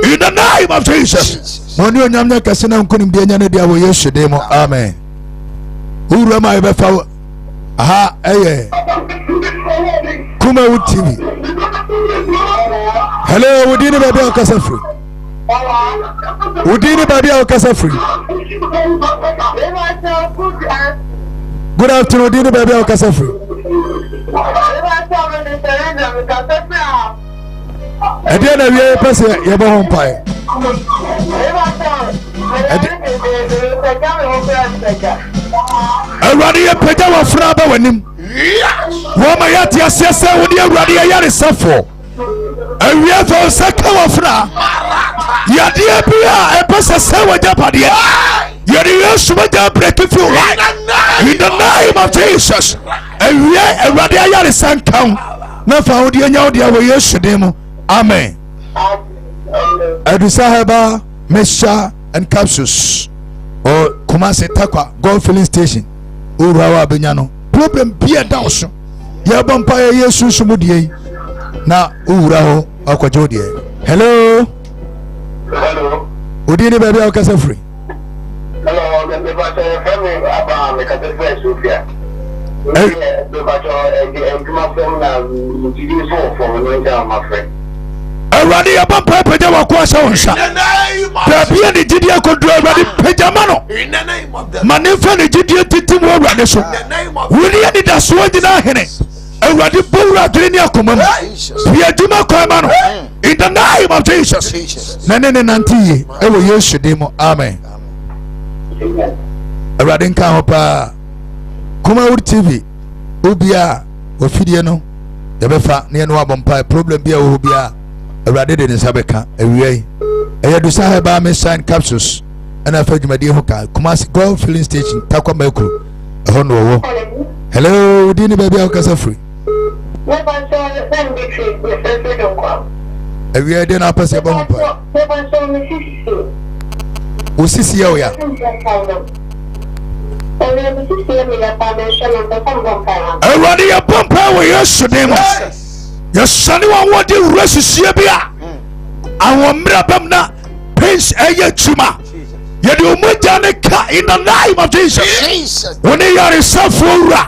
in the name of Jesus mo ne onyam nyɛ kɛse na nkonimdeɛ nya ne deɛ wɔ Yesu din mu amen. Wura ma yɛbɛfa aha ɛyɛ Kumawood TV. Hello, wodi ni baabi akasa free wodi ni baabi akasa free good afternoon wodi ni baabi akasa free ɛdeɛ na wie pɛ sɛ yɛbɔ ho mpae awurade yɛ pagya wɔfra aba w'anim wɔma yɛate aseɛ sɛ wode awurade yɛyaresafoɔ awia fa wo sɛ ka wɔfra yadeɛ bi a ɛpɛ sɛ sɛ wɔgyapadeɛ yɛde Yesu magya brɛke fi wo in the name of Jesus awia awurade ayaresa nka wo na fa wo deɛ nya wo deɛ wɔ Yesu din mu amen. Adusa heba mixture and capsules or Kumasi takwa go filling station urawa benya no problem bia down so ya bompa ya Yesu sumudie na ura ho akwajo die. Hello udini baby akasa free hello me ba so family aba me ka te fresh Sofia me ba so ma from na video for no nja my friend awurade yɛ bɔ mpae pagya wɔ akoa hyɛ wo nsa baabia ne gyidie akɔduru awurade pagya ma no ma ne mfa ne gyidie titim wɔ awurade so wone yɛ nidasoɔ nyinaa hene awurade bɔ wuradene ne akoma mu pia adwuma kwan ma no in the name of Jesus na ne nante yie ɛwɔ Yesu din mu amen. Awurade nka ho paa Kumawood TV obia ofidie no yɛbɛfa ne yɛno abɔ mpae problem bia wɔ hɔ bia awurade de ne nsa bɛka awiai ɛyɛ adusa heba mixture capsules ɛna afa dwumadie ho ka Kumasi go filling station takwa makro ɛhɔ no wɔwɔ. Hello wodi ni baabi a wokasa free awiai de na apɛ sɛ yɛbɔ ho mpae wo sisi yɛ wo ya awurade yɛbɔ mpae wɔ Yesu din mu yɛsane wɔwɔde wura sisiɛ bi a awɔmmerɛ bɛm na pins ɛyɛ adwuma yɛde ɔmagya ne ka in the name of Jesus wo ne yaresafoɔ wura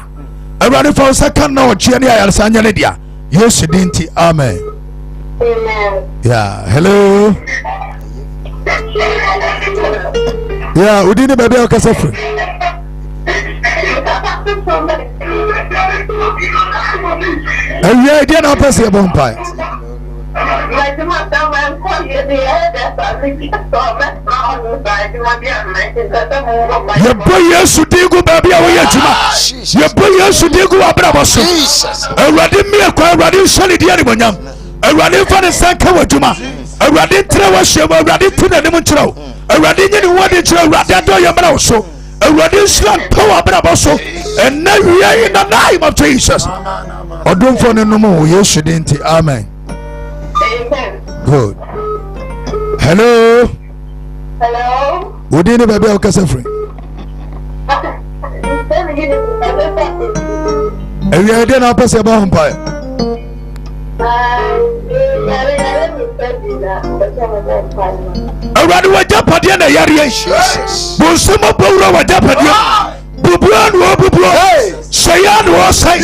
awurade fa wo sɛ ka na ɔkyeɛ ne ayaresa nyɛ ne dea Yesu din nti amen. Yeah, hello yeah wodi ne baabi a wokasa frɛ Awia dia na pese e bon pai. Ye boy Yesu digu baby a wo ye juma. Ye boy Yesu digu abrabo so. Awurade mi akwa awurade shali dia ni bonyam. Awurade fa ne sanka wa juma. Awurade tre wa hye, awurade tuna ne mu nkyerɛw. Awurade nyini wo de nkyerɛw, awurade ado ye mra wo so. Awurade shlan power abrabo so. And now we are in the name of Jesus. Odumfo ne no mo Yesu de nti. Amen. Amen. Good. Hello. Hello. Udini baby o kasa free. Awia dia na pese ba hompa. Awurade wajapade na yare bonsemo bawura wajapade bubuan wo bubuo sayan wo sai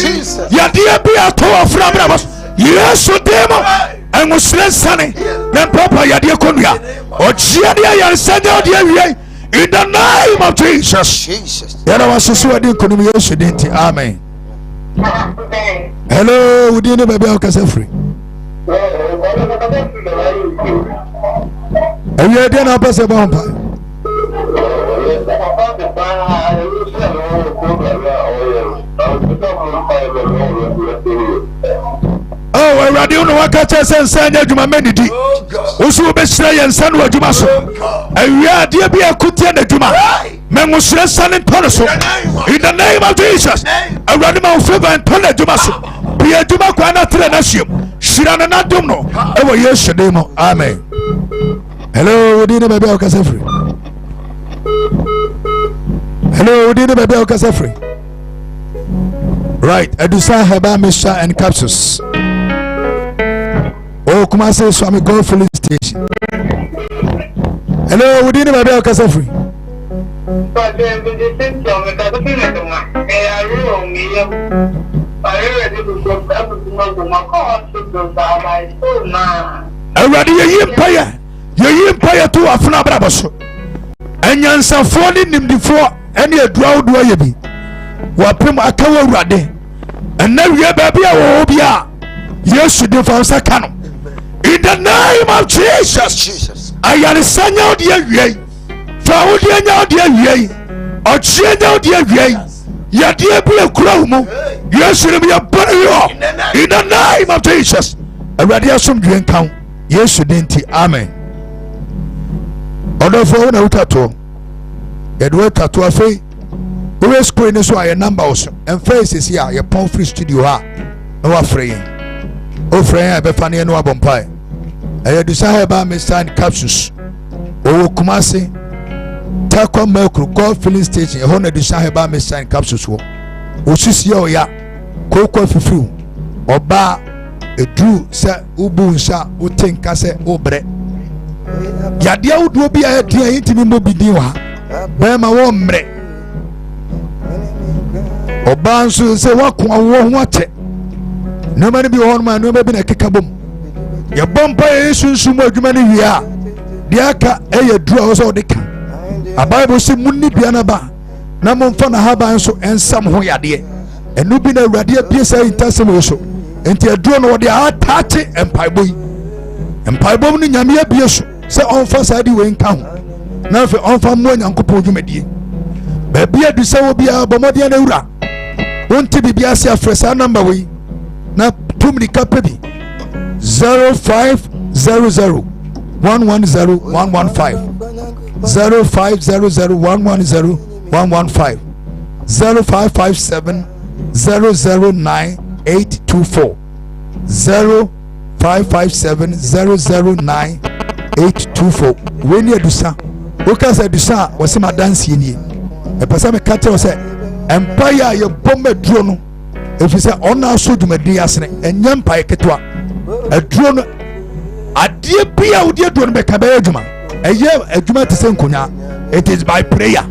yade bi ato afra bra Yesu demo engusre sane na papa yade konua ogia de ayansanya de awie in the name of Jesus. Yara wasusu wadi konum Yesu dinti. Amen. Hello, udini baby o kasa free. Awia dia na pese ba hompa. Oh, radio no waka chese nsanya adwuma menidi. Osu be hira ye nsa no adwuma so. Awia dia bi akutia na adwuma. Mengusre sane ntoro so. In the name of Jesus. Awurade ma favor ntoro adwuma so. Bi adwuma kwa na tre na hiem. Shira na nadom no. Ewo Yesu demo. Amen. Hello, udini baby o kasa free. Hello, udini baby o kasa free. Right, Edusa Herbal Mixture and Capsules. Oh, come on, say Swami Golf Filling Station. Hello, udini baby o kasa free. Awurade ye empire to afuna braboso enyansafo ni nimdifo ene adua odua ye bi wapem akawa awurade ena wie baby a wo bia Yesu de fa sakano in the name of Jesus. Ayare sanya odi awie fa odi anya odi awie ochienya odi awie yade bi ekura mu Yesu ne ya bariyo in the name of Jesus. Awurade asomdwe nkan Yesu de nti. Amen. Odofo na utato edwe tato afei we screen so aye number also and faces here your pon free studio ha no afrey o frey be fa ne no abompai aye Edusa Herbal Mixture and Capsules o Kumasi Takwa Mercury Golf Filling Station e ho na Edusa Herbal Mixture and Capsules wo o sisi o ya kokwa fifiu oba edu se ubu nsa o tenka se obre yade awudo bi a atua yintimi mo bidin wa be ma wo mre oba nso se wakwa wo ho ate no mani bi ho no bi na keka bom ye bompa Yesu mo adwuma ne wi a de aka eye duru a so de ka a Bible se munni bia na ba na momfa na haba nso ensam ho yade enu bi na awurade apiesa intasem so enti aduro no de ataache empaiboyi empaibom ni nyame abieso se onfa saadi we nka ho na fe onfa mo nyankopɔ dwumadie ba bia du se wo bia bomode na wura wonti bibia se afresa number we na tumni kapebi 0500 110 115 0500 110 115 0557 009 824 0557 009 824 when you Edusa because Edusa was my dance in ye a person me kate o say empire ye bombe duro no if you say ona so dwumadi asene enyam pa ketwa aduro no ade bia wo de duro no be ka be adwuma eye adwuma te se nkonya it is by prayer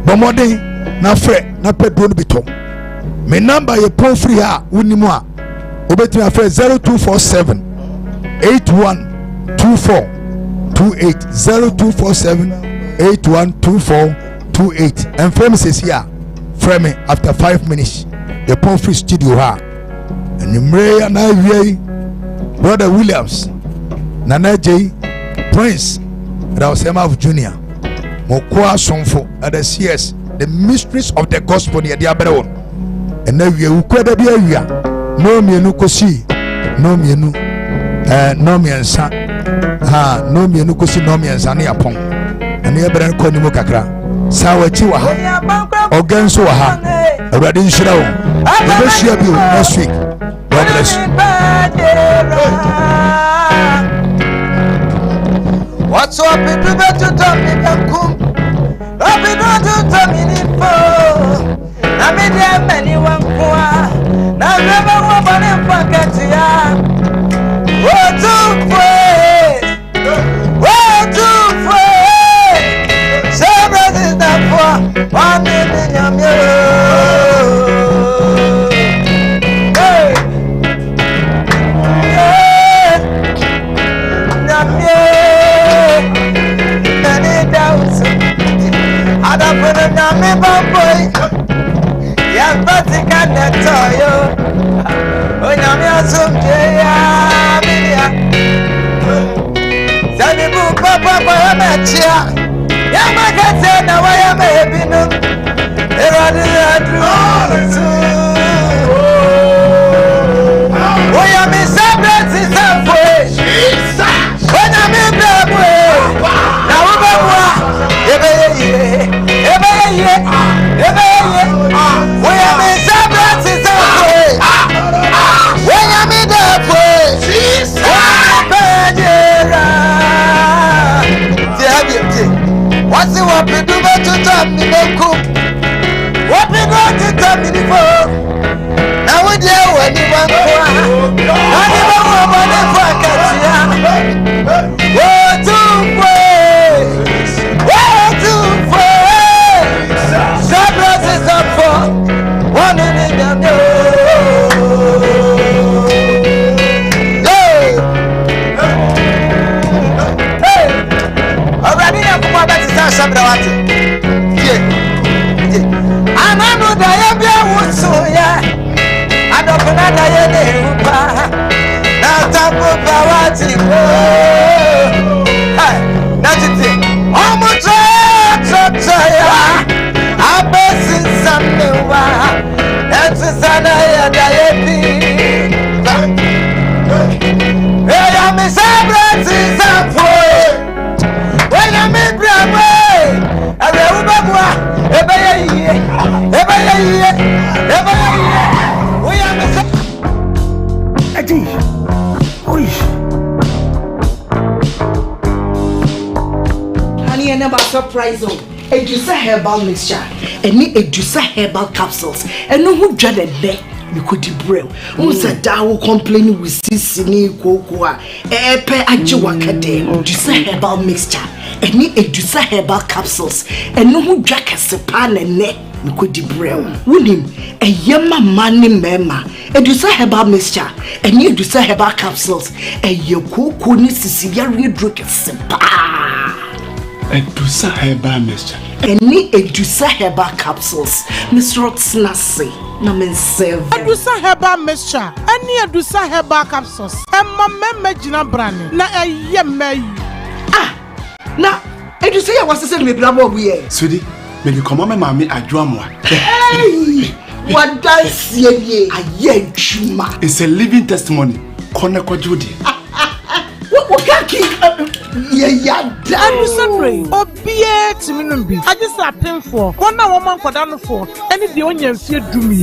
bomode na fre na pedro no bitom me number ye pon free ha wonimu a obetimi afre 0247 812428 0247 812428 and from says here friend me after 5 minutes. The pon free studio ha. And the Mray and I Brother Williams, Nana J, Prince, Rausemaf Jr. Mokwa Sonfo at the CS, the mysteries of the gospel near the Aberon. And now we are be area. No me no kosi, no me no, no me and sa, ha, no me no kosi, no me and sani upon. And the Aberon Konimo Kakra, Sawa Chiwaha, Oganso ha, a Radin Shrow. We will share you next week. God bless you. What's up, people? To tell me, come. Up in order to tell me the phone. I mean, there are many one for. Now, never woman in pocket. What to pray? What to pray? Several is that for 1 million. Me boy, ya patika na toyo. Onya me asumje ya miya. Zani bu papa pa machia. Ya makate na waya me binu. Eradi adru. Oya me sabrati safwe. Onya me brabwe. Na ubabwa. Ebe we are in Sabbath. When I'm in the place, what's the what we do to tell me no cook? What we going to tell me before? Now we deal when you want to I never want to fuck it. What to pray? What to pray? Sabbath is up for 1 million. Hey, already I'm going back to that Sabbath. I'm not the Abia so yeah. I don't know that I now Tapo Bawati. Hey, that's it. Almost Abesin Samewa, that's a Sanaya Diaby. Hey, I'm a Sabbath is up for when I'm in Bramway. I remember every year. We are honey, I never surprise you. Edusa herbal mixture, any Edusa herbal capsules, and no who dreaded there. We could debrel. Unsa dawo complaining with sisini kokoa. Epe ajiwakade. Edusa herbal mixture, any Edusa herbal capsules, and no who drag a sepan and ne. We could debrel. William, a yama money mema. Edusa herbal mixture, any Edusa herbal capsules, a yoko ni sisiyari drink a sepa. Edusa herbal mixture. Any Edusa herbal capsules. Mr. Rotsnasi. Namen serve. Edusa herbal mixture. Any Edusa herbal capsules. Emma meme jina brand. Na yeme. Ah. Na Edusa ya wasese me brabo buye. Sudi, me di komo me mami adwamwa. Hey. What dance ye aye chuma. It's a living testimony. Kone kwa Judy. What kaki ya Edusa pray. Obie timinumbi. I just a pin for. One woman for down for. Any the onion fear do me.